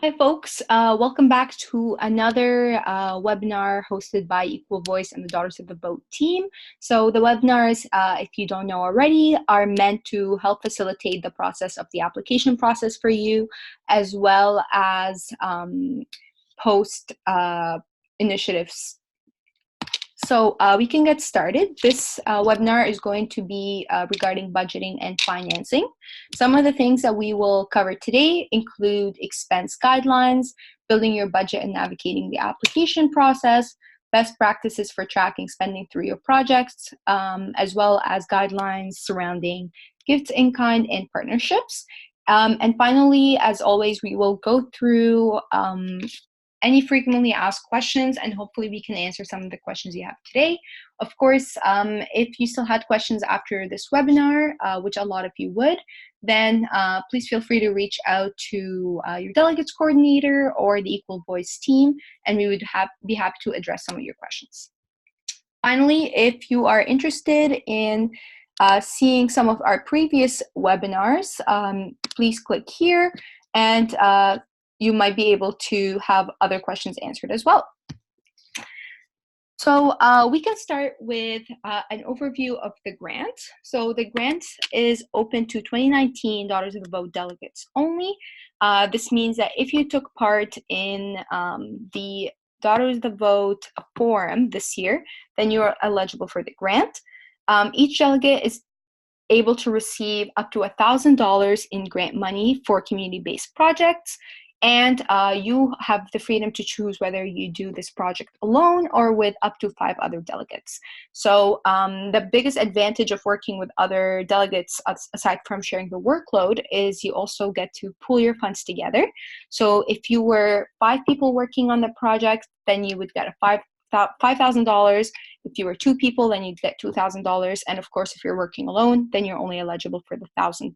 Hi, folks. Welcome back to another webinar hosted by Equal Voice and the Daughters of the Vote team. So the webinars, if you don't know already, are meant to help facilitate the process of the application process for you, as well as post initiatives. So we can get started. This webinar is going to be regarding budgeting and financing. Some of the things that we will cover today include expense guidelines, building your budget and navigating the application process, best practices for tracking spending through your projects, as well as guidelines surrounding gifts in kind and partnerships. And finally, as always, we will go through any frequently asked questions, and hopefully we can answer some of the questions you have today. Of course, if you still had questions after this webinar, which a lot of you would, then please feel free to reach out to your delegates coordinator or the Equal Voice team, and we would be happy to address some of your questions. Finally, if you are interested in seeing some of our previous webinars, please click here, and you might be able to have other questions answered as well. So we can start with an overview of the grant. So the grant is open to 2019 Daughters of the Vote delegates only. This means that if you took part in the Daughters of the Vote forum this year, then you are eligible for the grant. Each delegate is able to receive up to $1,000 in grant money for community-based projects. And you have the freedom to choose whether you do this project alone or with up to 5 other delegates. So the biggest advantage of working with other delegates, aside from sharing the workload, is you also get to pool your funds together. So if you were 5 people working on the project, then you would get a $5,000. If you were 2 people, then you'd get $2,000. And of course, if you're working alone, then you're only eligible for the $1,000.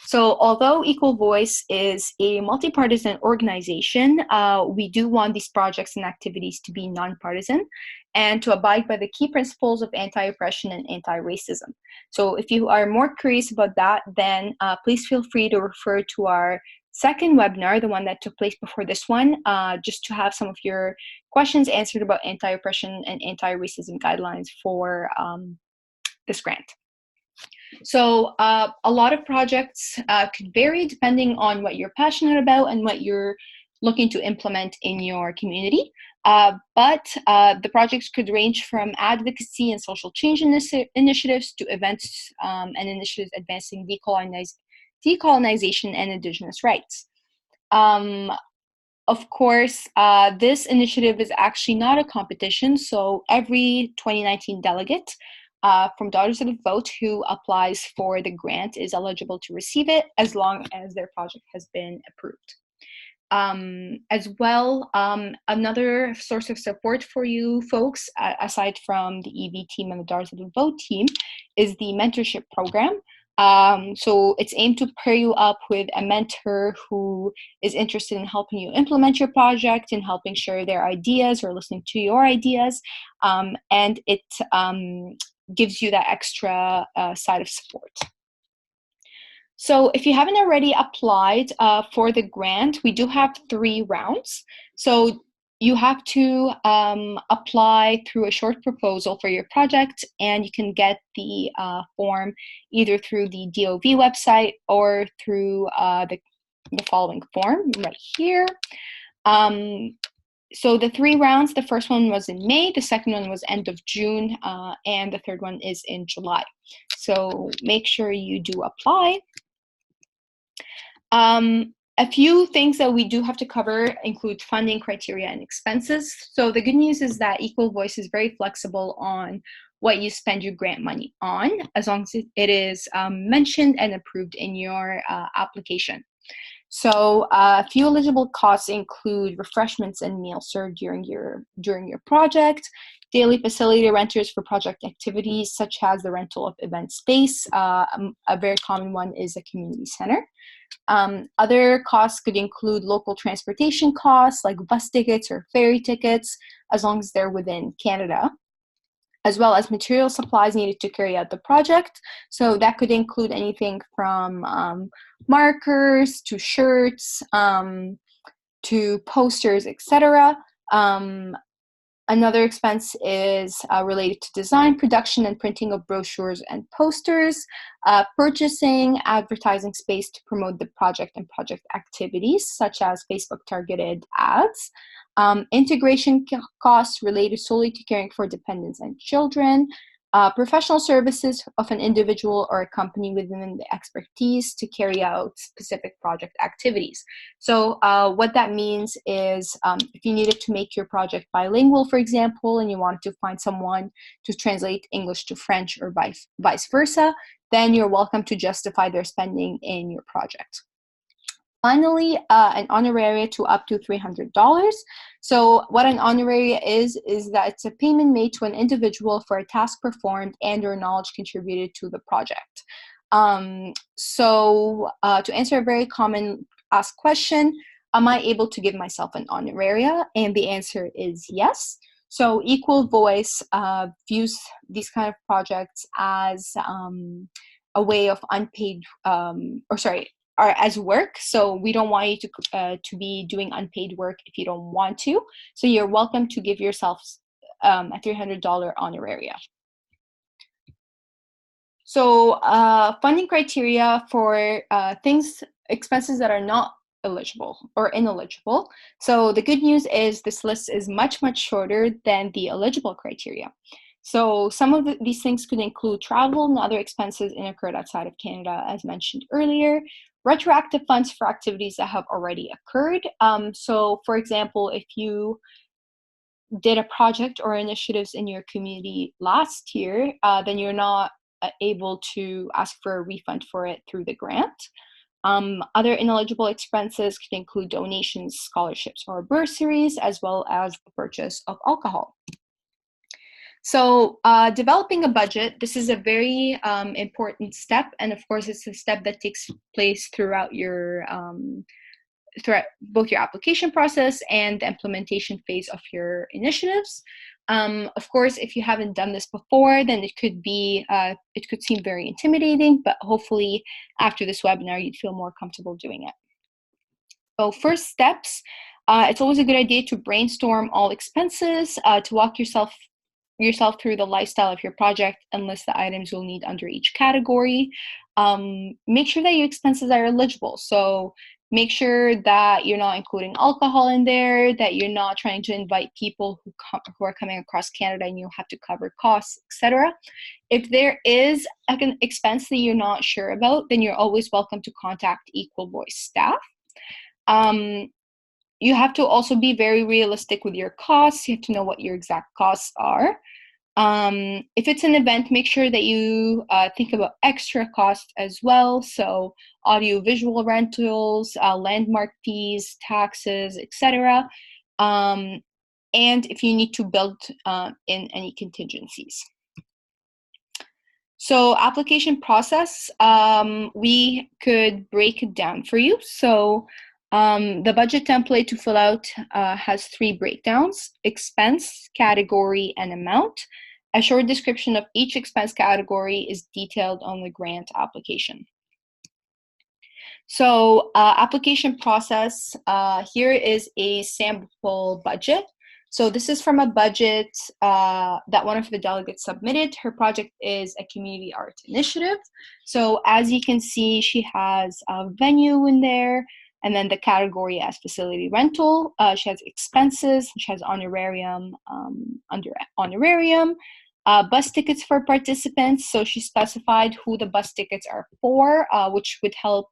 So although Equal Voice is a multi-partisan organization, we do want these projects and activities to be nonpartisan and to abide by the key principles of anti-oppression and anti-racism. So if you are more curious about that, then please feel free to refer to our second webinar, the one that took place before this one, just to have some of your questions answered about anti-oppression and anti-racism guidelines for this grant. So a lot of projects could vary depending on what you're passionate about and what you're looking to implement in your community. But the projects could range from advocacy and social change initiatives to events and initiatives advancing decolonization and Indigenous rights. Of course, this initiative is actually not a competition, so every 2019 delegate from Daughters of the Vote who applies for the grant is eligible to receive it as long as their project has been approved. As well, another source of support for you folks, aside from the EV team and the Daughters of the Vote team, is the mentorship program. So it's aimed to pair you up with a mentor who is interested in helping you implement your project and helping share their ideas or listening to your ideas. And it gives you that extra side of support. So if you haven't already applied for the grant, we do have 3 rounds. So you have to apply through a short proposal for your project, and you can get the form either through the DOV website or through the following form right here. So the 3 rounds, the first one was in May, the second one was end of June, and the third one is in July. So make sure you do apply. A few things that we do have to cover include funding criteria and expenses. So the good news is that Equal Voice is very flexible on what you spend your grant money on, as long as it is mentioned and approved in your application. So a few eligible costs include refreshments and meals served during your project, daily facility renters for project activities such as the rental of event space. A very common one is a community center. Other costs could include local transportation costs like bus tickets or ferry tickets, as long as they're within Canada. as well as material supplies needed to carry out the project. So that could include anything from markers to shirts to posters, etc. Another expense is related to design, production, and printing of brochures and posters, purchasing advertising space to promote the project and project activities, such as Facebook targeted ads, integration costs related solely to caring for dependents and children, professional services of an individual or a company within the expertise to carry out specific project activities. So what that means is if you needed to make your project bilingual, for example, and you wanted to find someone to translate English to French or vice versa, then you're welcome to justify their spending in your project. Finally, an honoraria to up to $300. So what an honoraria is that it's a payment made to an individual for a task performed and or knowledge contributed to the project. To answer a very common asked question, am I able to give myself an honoraria? And the answer is yes. So Equal Voice views these kind of projects as a way of unpaid, or as work. So we don't want you to be doing unpaid work if you don't want to. So you're welcome to give yourself a $300 honoraria. So funding criteria for expenses that are not eligible or ineligible. So the good news is this list is much, much shorter than the eligible criteria. So some of these things could include travel and other expenses incurred outside of Canada, as mentioned earlier, retroactive funds for activities that have already occurred. So for example, if you did a project or initiatives in your community last year, then you're not able to ask for a refund for it through the grant. Other ineligible expenses could include donations, scholarships, or bursaries, as well as the purchase of alcohol. So developing a budget, this is a very important step. And of course, it's a step that takes place throughout both your application process and the implementation phase of your initiatives. Of course, if you haven't done this before, then it could seem very intimidating, but hopefully after this webinar, you'd feel more comfortable doing it. So first steps, it's always a good idea to brainstorm all expenses, to walk yourself through the lifestyle of your project and list the items you'll need under each category. Make sure that your expenses are eligible. So make sure that you're not including alcohol in there, that you're not trying to invite people who are coming across Canada and you have to cover costs, etc. If there is an expense that you're not sure about, then you're always welcome to contact Equal Voice staff. You have to also be very realistic with your costs. You have to know what your exact costs are. If it's an event, make sure that you think about extra costs as well. So audio-visual rentals, landmark fees, taxes, etc. And if you need to build in any contingencies. So application process, we could break it down for you. So the budget template to fill out has 3 breakdowns: expense, category, and amount. A short description of each expense category is detailed on the grant application. So application process, here is a sample budget. So this is from a budget that one of the delegates submitted. Her project is a community art initiative. So as you can see, she has a venue in there, and then the category as facility rental. She has expenses, she has honorarium under honorarium. Bus tickets for participants. So she specified who the bus tickets are for, which would help.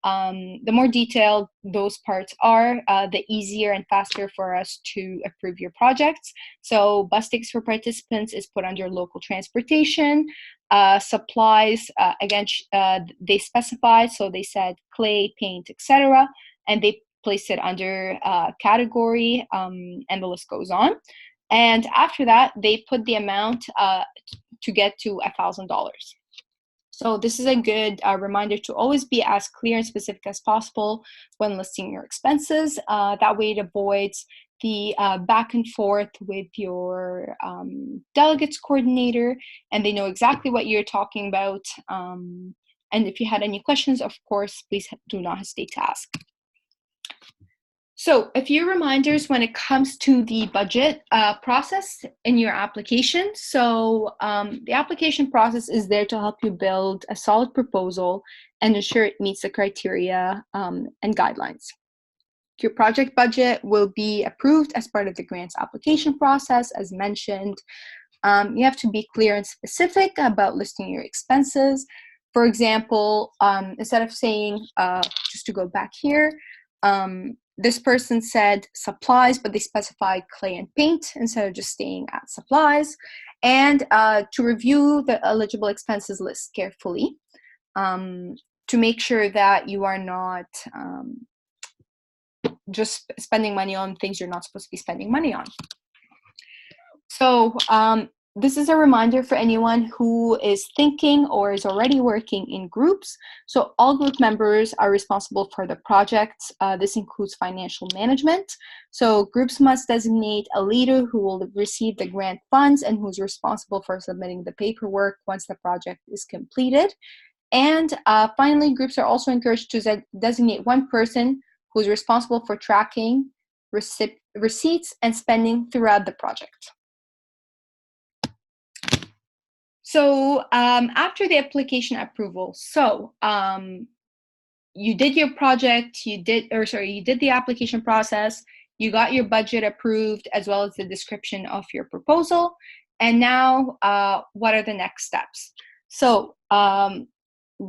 The more detailed those parts are, the easier and faster for us to approve your projects. So bus tickets for participants is put under local transportation. Supplies, again, they specified, so they said clay, paint, etc. And they placed it under category, and the list goes on. And after that, they put the amount to get to $1,000. So this is a good reminder to always be as clear and specific as possible when listing your expenses. That way it avoids the back and forth with your delegates coordinator, and they know exactly what you're talking about. And if you had any questions, of course, please do not hesitate to ask. So a few reminders when it comes to the budget process in your application. So the application process is there to help you build a solid proposal and ensure it meets the criteria and guidelines. Your project budget will be approved as part of the grants application process, as mentioned. You have to be clear and specific about listing your expenses. For example, instead of saying, just to go back here, this person said supplies, but they specified clay and paint instead of just staying at supplies. And to review the eligible expenses list carefully to make sure that you are not just spending money on things you're not supposed to be spending money on. So this is a reminder for anyone who is thinking or is already working in groups. So all group members are responsible for the projects. This includes financial management. So groups must designate a leader who will receive the grant funds and who's responsible for submitting the paperwork once the project is completed. And finally, groups are also encouraged to designate one person who's responsible for tracking receipts and spending throughout the project. So after the application approval, so you did your project, you did the application process, you got your budget approved as well as the description of your proposal, and now what are the next steps? So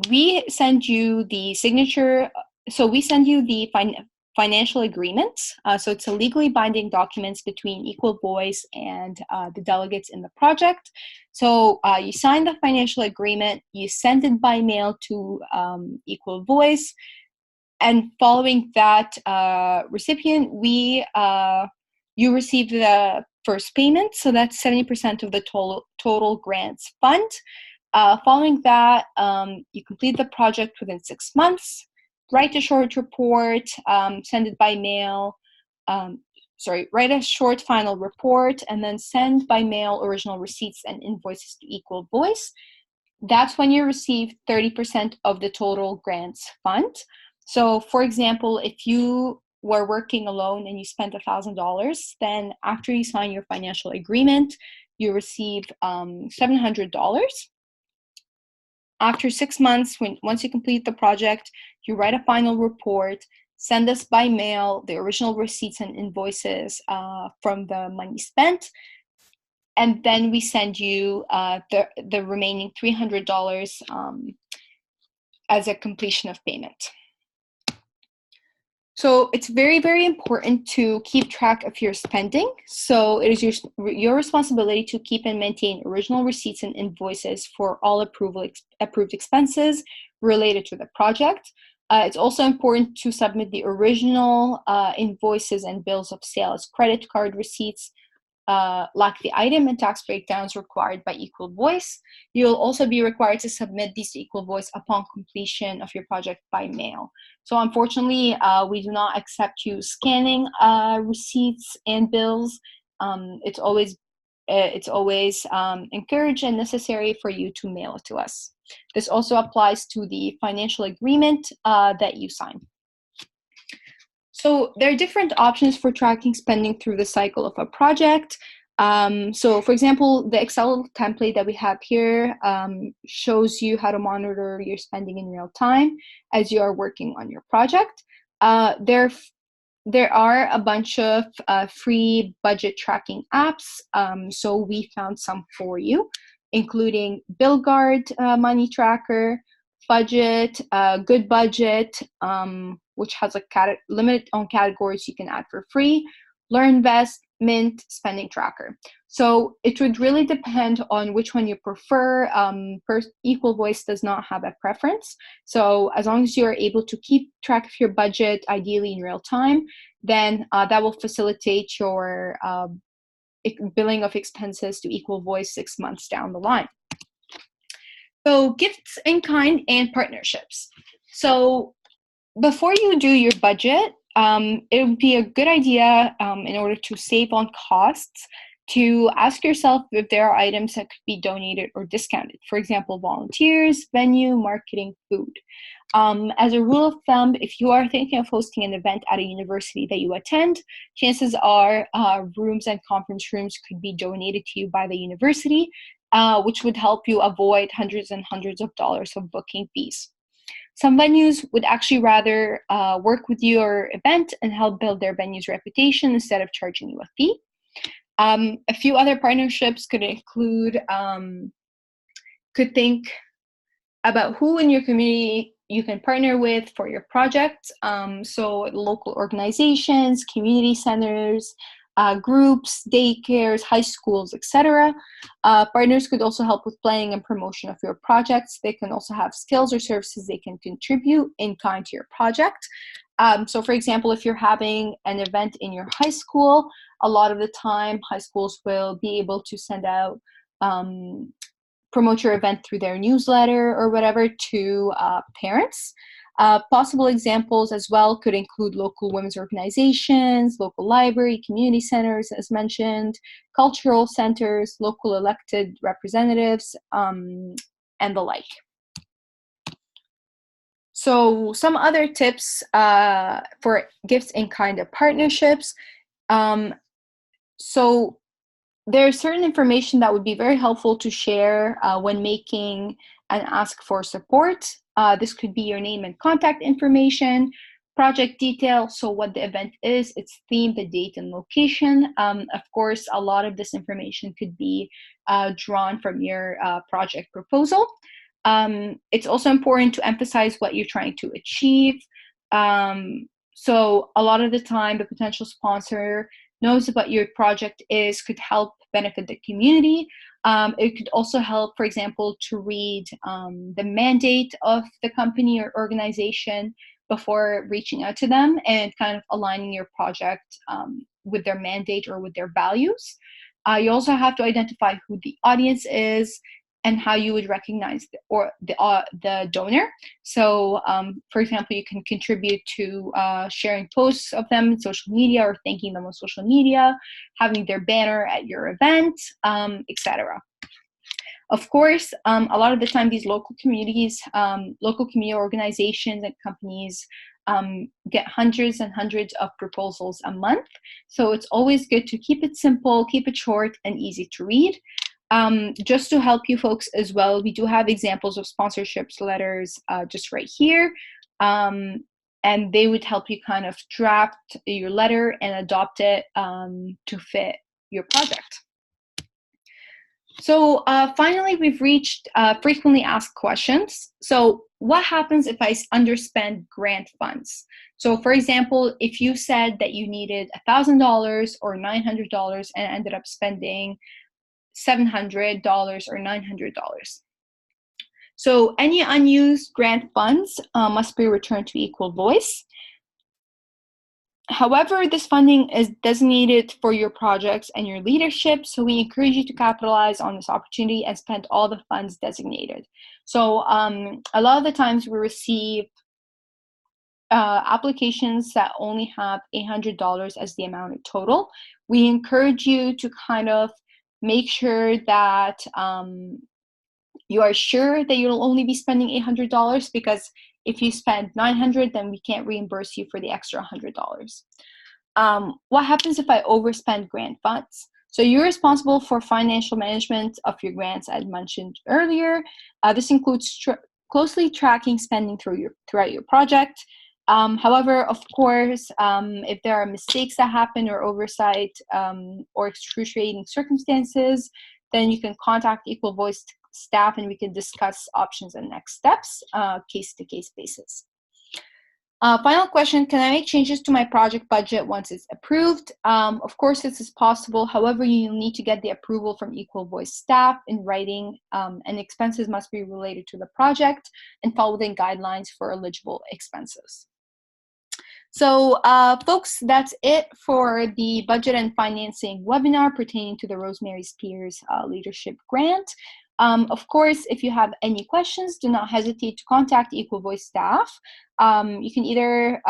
we send you the signature, so we send you the financial agreement. So it's a legally binding documents between Equal Voice and the delegates in the project. So you sign the financial agreement, you send it by mail to Equal Voice, and following that recipient, you receive the first payment. So that's 70% of the total grants fund. Following that, you complete the project within 6 months. Write a short report, send it by mail, write a short final report, and then send by mail original receipts and invoices to Equal Voice. That's when you receive 30% of the total grants fund. So for example, if you were working alone and you spent $1,000, then after you sign your financial agreement, you receive $700. After 6 months, once you complete the project, you write a final report, send us by mail the original receipts and invoices from the money spent, and then we send you the remaining $300 as a completion of payment. So it's very, very important to keep track of your spending. So it is your responsibility to keep and maintain original receipts and invoices for all approved expenses related to the project. It's also important to submit the original invoices and bills of sale as credit card receipts, like the item and tax breakdowns required by Equal Voice. You'll also be required to submit these to Equal Voice upon completion of your project by mail. So unfortunately, we do not accept you scanning receipts and bills. It's always encouraged and necessary for you to mail it to us. This also applies to the financial agreement that you sign. So there are different options for tracking spending through the cycle of a project. So for example, the Excel template that we have here shows you how to monitor your spending in real time as you are working on your project. There are a bunch of free budget tracking apps. So we found some for you, including BillGuard Money Tracker, Budget, Good Budget, which has a limit on categories you can add for free, LearnVest, Mint, Spending Tracker. So it would really depend on which one you prefer. Equal Voice does not have a preference. So as long as you're able to keep track of your budget, ideally in real time, then that will facilitate your billing of expenses to Equal Voice 6 months down the line. So gifts in kind and partnerships. So before you do your budget, it would be a good idea in order to save on costs to ask yourself if there are items that could be donated or discounted. For example, volunteers, venue, marketing, food. As a rule of thumb, if you are thinking of hosting an event at a university that you attend, chances are rooms and conference rooms could be donated to you by the university, which would help you avoid hundreds and hundreds of dollars of booking fees. Some venues would actually rather work with your event and help build their venue's reputation instead of charging you a fee. A few other partnerships could include, could think about who in your community you can partner with for your project. So local organizations, community centers, groups, daycares, high schools, etc. Partners could also help with planning and promotion of your projects. They can also have skills or services they can contribute in kind to your project. So for example, if you're having an event in your high school, a lot of the time high schools will be able to send out promote your event through their newsletter or whatever to parents. Possible examples as well could include local women's organizations, local library, community centers, as mentioned, cultural centers, local elected representatives, and the like. So some other tips for gifts in kind of partnerships. So there's certain information that would be very helpful to share when making an ask for support. This could be your name and contact information, project detail, so what the event is, its theme, the date and location. Of course, a lot of this information could be drawn from your project proposal. It's also important to emphasize what you're trying to achieve. So a lot of the time, the potential sponsor knows what your project is, could help benefit the community. It could also help, for example, to read the mandate of the company or organization before reaching out to them and kind of aligning your project with their mandate or with their values. You also have to identify who the audience is and how you would recognize the donor. So, for example, you can contribute to sharing posts of them in social media or thanking them on social media, having their banner at your event, etc. Of course, a lot of the time, these local communities, local community organizations and companies get hundreds and hundreds of proposals a month. So it's always good to keep it simple, keep it short and easy to read. Just to help you folks as well, we do have examples of sponsorships letters just right here. And they would help you kind of draft your letter and adopt it to fit your project. So finally, we've reached frequently asked questions. So what happens if I underspend grant funds? So for example, if you said that you needed $1,000 or $900 and ended up spending $700 or $900. So any unused grant funds must be returned to Equal Voice. However, this funding is designated for your projects and your leadership, so we encourage you to capitalize on this opportunity and spend all the funds designated. So a lot of the times we receive applications that only have $800 as the amount in total. We encourage you to kind of make sure that you are sure that you'll only be spending $800, because if you spend $900, then we can't reimburse you for the extra $100. What happens if I overspend grant funds? So you're responsible for financial management of your grants, as mentioned earlier. This includes closely tracking spending throughout your project. However, of course, if there are mistakes that happen or oversight or excruciating circumstances, then you can contact Equal Voice staff and we can discuss options and next steps, case-to-case basis. Final question, can I make changes to my project budget once it's approved? Of course, this is possible. However, you'll need to get the approval from Equal Voice staff in writing, and expenses must be related to the project and fall within guidelines for eligible expenses. So folks, that's it for the budget and financing webinar pertaining to the Rosemary Speirs Leadership Grant. Of course, if you have any questions, do not hesitate to contact Equal Voice staff. You can either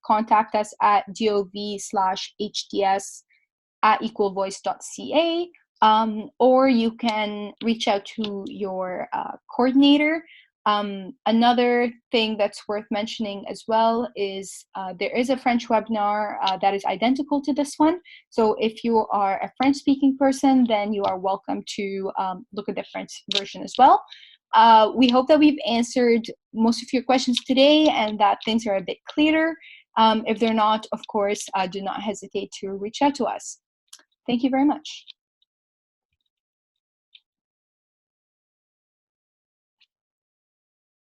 contact us at dov/hts@equalvoice.ca, or you can reach out to your coordinator. Another thing that's worth mentioning as well is there is a French webinar that is identical to this one. So if you are a French-speaking person, then you are welcome to look at the French version as well. We hope that we've answered most of your questions today and that things are a bit clearer. If they're not, of course, do not hesitate to reach out to us. Thank you very much.